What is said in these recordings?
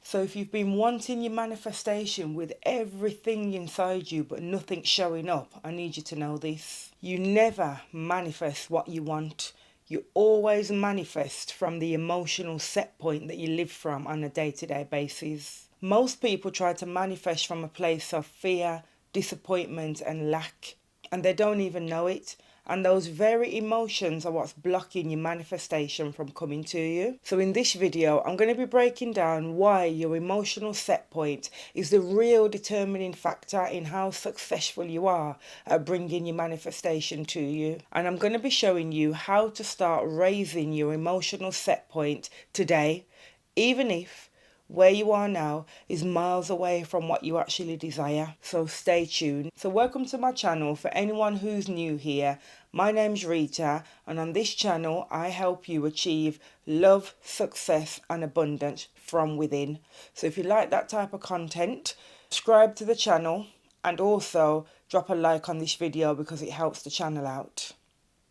So if you've been wanting your manifestation with everything inside you but nothing showing up, I need you to know this. You never manifest what you want. You always manifest from the emotional set point that you live from on a day-to-day basis. Most people try to manifest from a place of fear, disappointment and lack, and they don't even know it. And those very emotions are what's blocking your manifestation from coming to you. So in this video, I'm going to be breaking down why your emotional set point is the real determining factor in how successful you are at bringing your manifestation to you. And I'm going to be showing you how to start raising your emotional set point today, even if where you are now is miles away from what you actually desire. So stay tuned. So welcome to my channel. For anyone who's new here, my name's Rita, and on this channel I help you achieve love, success and abundance from within. So if you like that type of content, subscribe to the channel and also drop a like on this video because it helps the channel out.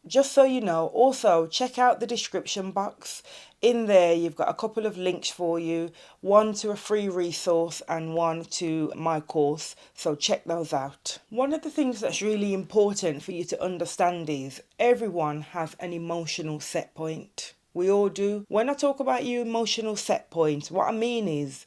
Just so you know, also check out the description box. In there you've got a couple of links for you, one to a free resource and one to my course, so check those out. One of the things that's really important for you to understand is everyone has an emotional set point. We all do. When I talk about your emotional set point, what I mean is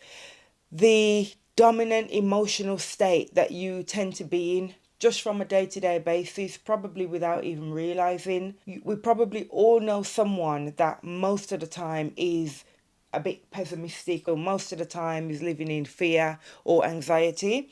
the dominant emotional state that you tend to be in just from a day-to-day basis, probably without even realizing. We probably all know someone that most of the time is a bit pessimistic, or most of the time is living in fear or anxiety.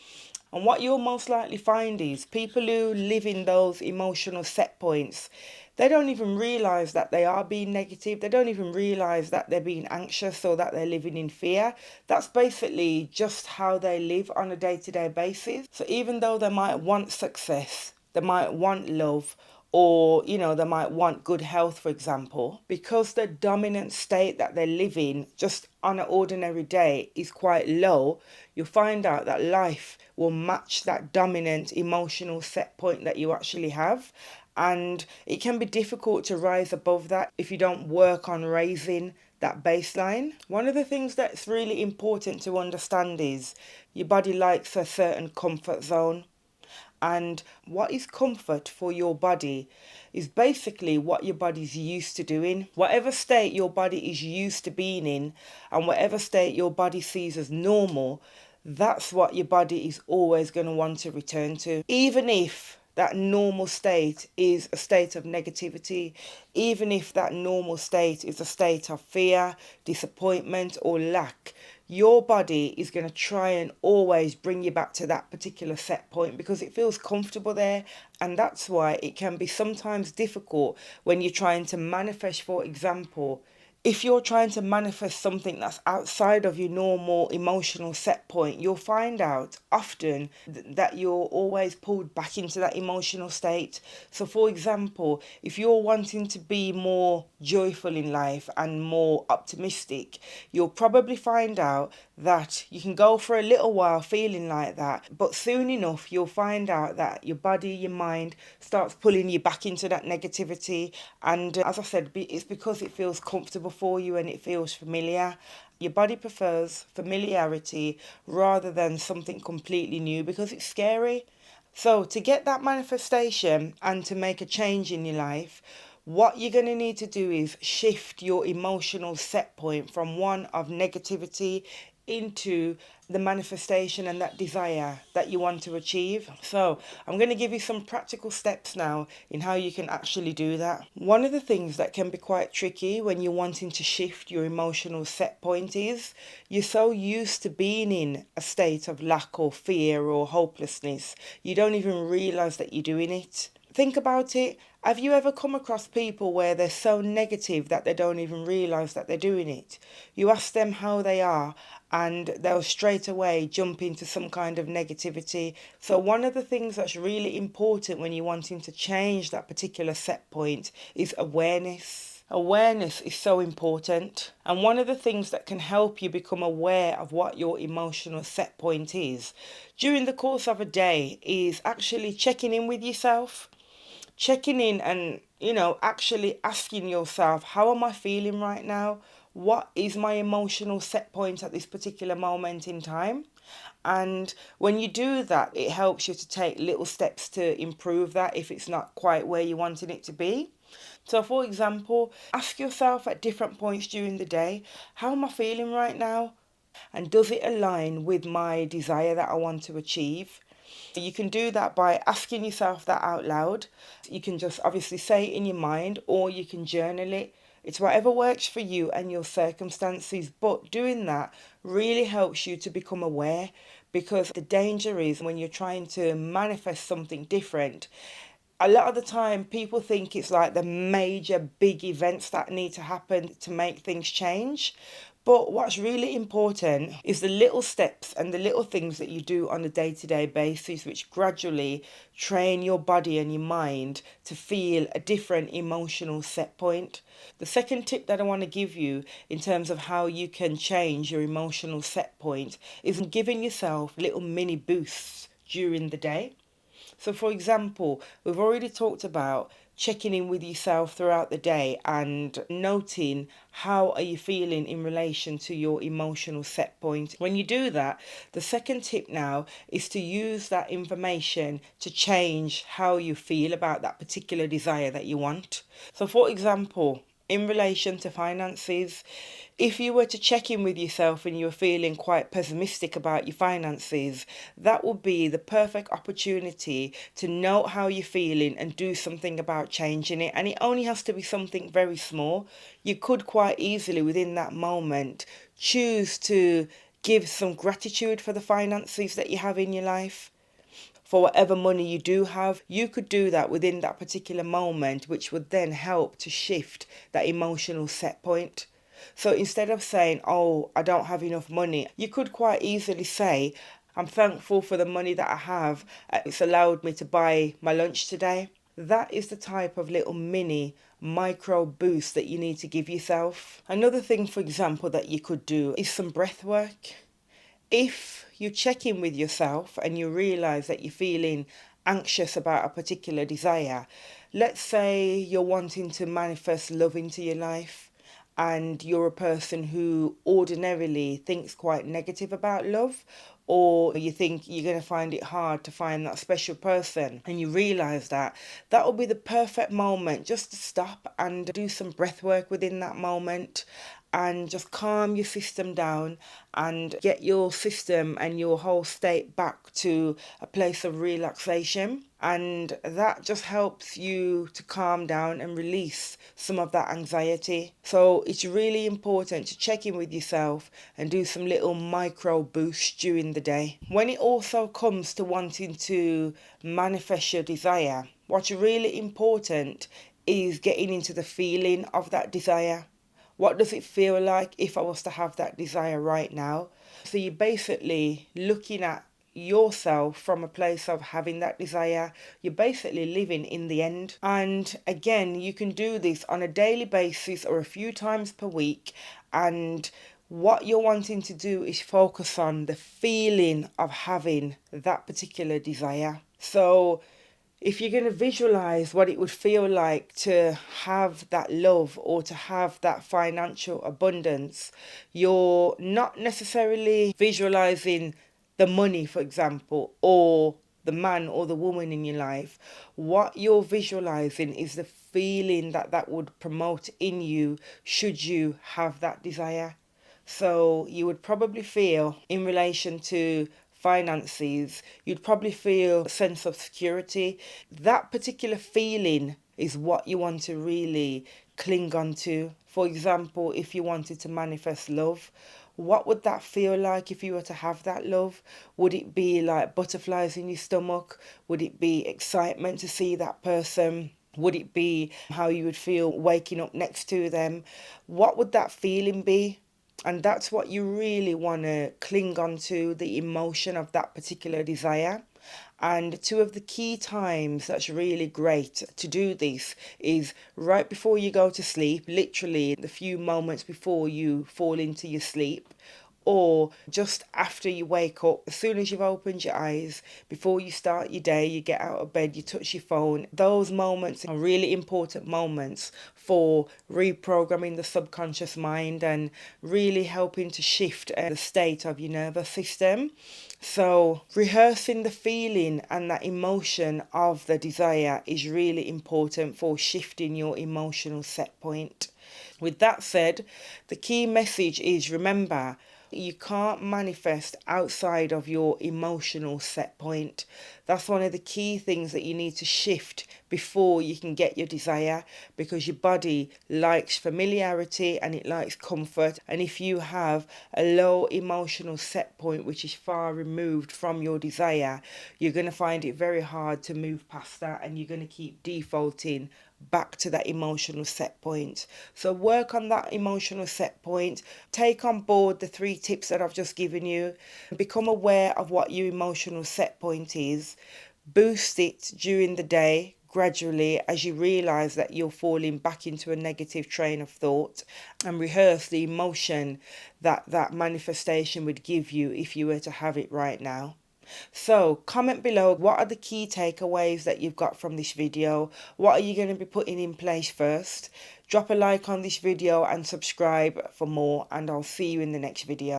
And what you'll most likely find is people who live in those emotional set points, they don't even realize that they are being negative. They don't even realize that they're being anxious or that they're living in fear. That's basically just how they live on a day-to-day basis. So even though they might want success, they might want love, or they might want good health, for example, because the dominant state that they live in just on an ordinary day is quite low, you'll find out that life will match that dominant emotional set point that you actually have. And it can be difficult to rise above that if you don't work on raising that baseline. One of the things that's really important to understand is your body likes a certain comfort zone. And what is comfort for your body is basically what your body's used to doing. Whatever state your body is used to being in and whatever state your body sees as normal, that's what your body is always going to want to return to. Even if that normal state is a state of negativity, even if that normal state is a state of fear, disappointment or lack, your body is going to try and always bring you back to that particular set point because it feels comfortable there. And that's why it can be sometimes difficult when you're trying to manifest, for example. If you're trying to manifest something that's outside of your normal emotional set point, you'll find out often that you're always pulled back into that emotional state. So for example, if you're wanting to be more joyful in life and more optimistic, you'll probably find out that you can go for a little while feeling like that, but soon enough you'll find out that your body, your mind starts pulling you back into that negativity. And as I said, it's because it feels comfortable for you and it feels familiar. Your body prefers familiarity rather than something completely new because it's scary. So to get that manifestation and to make a change in your life, what you're going to need to do is shift your emotional set point from one of negativity into the manifestation and that desire that you want to achieve. So I'm going to give you some practical steps now in how you can actually do that. One of the things that can be quite tricky when you're wanting to shift your emotional set point is you're so used to being in a state of lack or fear or hopelessness, you don't even realize that you're doing it. Think about it. Have you ever come across people where they're so negative that they don't even realise that they're doing it? You ask them how they are and they'll straight away jump into some kind of negativity. So one of the things that's really important when you're wanting to change that particular set point is awareness. Awareness is so important. And one of the things that can help you become aware of what your emotional set point is during the course of a day is actually checking in with yourself. Checking in and, actually asking yourself, how am I feeling right now? what is my emotional set point at this particular moment in time? And when you do that, it helps you to take little steps to improve that if it's not quite where you wanted it to be. So, for example, ask yourself at different points during the day, how am I feeling right now? And does it align with my desire that I want to achieve? You can do that by asking yourself that out loud. You can just obviously say it in your mind, or you can journal it. It's whatever works for you and your circumstances, but doing that really helps you to become aware, because the danger is when you're trying to manifest something different, a lot of the time people think it's like the major big events that need to happen to make things change. But what's really important is the little steps and the little things that you do on a day-to-day basis, which gradually train your body and your mind to feel a different emotional set point. The second tip that I want to give you in terms of how you can change your emotional set point is giving yourself little mini boosts during the day. So, for example, we've already talked about checking in with yourself throughout the day and noting how are you feeling in relation to your emotional set point. When you do that, the second tip now is to use that information to change how you feel about that particular desire that you want. So, for example, in relation to finances, if you were to check in with yourself and you're feeling quite pessimistic about your finances, that would be the perfect opportunity to note how you're feeling and do something about changing it. And it only has to be something very small. You could quite easily, within that moment, choose to give some gratitude for the finances that you have in your life. For whatever money you do have, you could do that within that particular moment, which would then help to shift that emotional set point. So instead of saying, oh, I don't have enough money, you could quite easily say, I'm thankful for the money that I have. It's allowed me to buy my lunch today. That is the type of little mini micro boost that you need to give yourself. Another thing, for example, that you could do is some breath work. If you check in with yourself and you realize that you're feeling anxious about a particular desire, let's say you're wanting to manifest love into your life and you're a person who ordinarily thinks quite negative about love, or you think you're going to find it hard to find that special person, and you realize that, that will be the perfect moment just to stop and do some breath work within that moment and just calm your system down and get your system and your whole state back to a place of relaxation. And that just helps you to calm down and release some of that anxiety. So it's really important to check in with yourself and do some little micro boosts during the day. When it also comes to wanting to manifest your desire, what's really important is getting into the feeling of that desire. What does it feel like if I was to have that desire right now? So you're basically looking at yourself from a place of having that desire. You're basically living in the end. And again, you can do this on a daily basis or a few times per week. And what you're wanting to do is focus on the feeling of having that particular desire. So if you're going to visualize what it would feel like to have that love or to have that financial abundance, you're not necessarily visualizing the money, for example, or the man or the woman in your life. What you're visualizing is the feeling that that would promote in you should you have that desire. So you would probably feel, in relation to finances, you'd probably feel a sense of security. That particular feeling is what you want to really cling on to. For example, if you wanted to manifest love, what would that feel like if you were to have that love? Would it be like butterflies in your stomach? Would it be excitement to see that person? Would it be how you would feel waking up next to them? What would that feeling be? And that's what you really want to cling on to, the emotion of that particular desire. And two of the key times that's really great to do this is right before you go to sleep, literally the few moments before you fall into your sleep, or just after you wake up, as soon as you've opened your eyes, before you start your day, you get out of bed, you touch your phone. Those moments are really important moments for reprogramming the subconscious mind and really helping to shift the state of your nervous system. So rehearsing the feeling and that emotion of the desire is really important for shifting your emotional set point. With that said, the key message is, remember, you can't manifest outside of your emotional set point. That's one of the key things that you need to shift before you can get your desire, because your body likes familiarity and it likes comfort. And if you have a low emotional set point which is far removed from your desire, you're going to find it very hard to move past that, and you're going to keep defaulting back to that emotional set point. So work on that emotional set point. Take on board the 3 tips that I've just given you. Become aware of what your emotional set point is. Boost it during the day gradually as you realize that you're falling back into a negative train of thought, and rehearse the emotion that that manifestation would give you if you were to have it right now. So comment below, what are the key takeaways that you've got from this video? What are you going to be putting in place first? Drop a like on this video and subscribe for more, and I'll see you in the next video.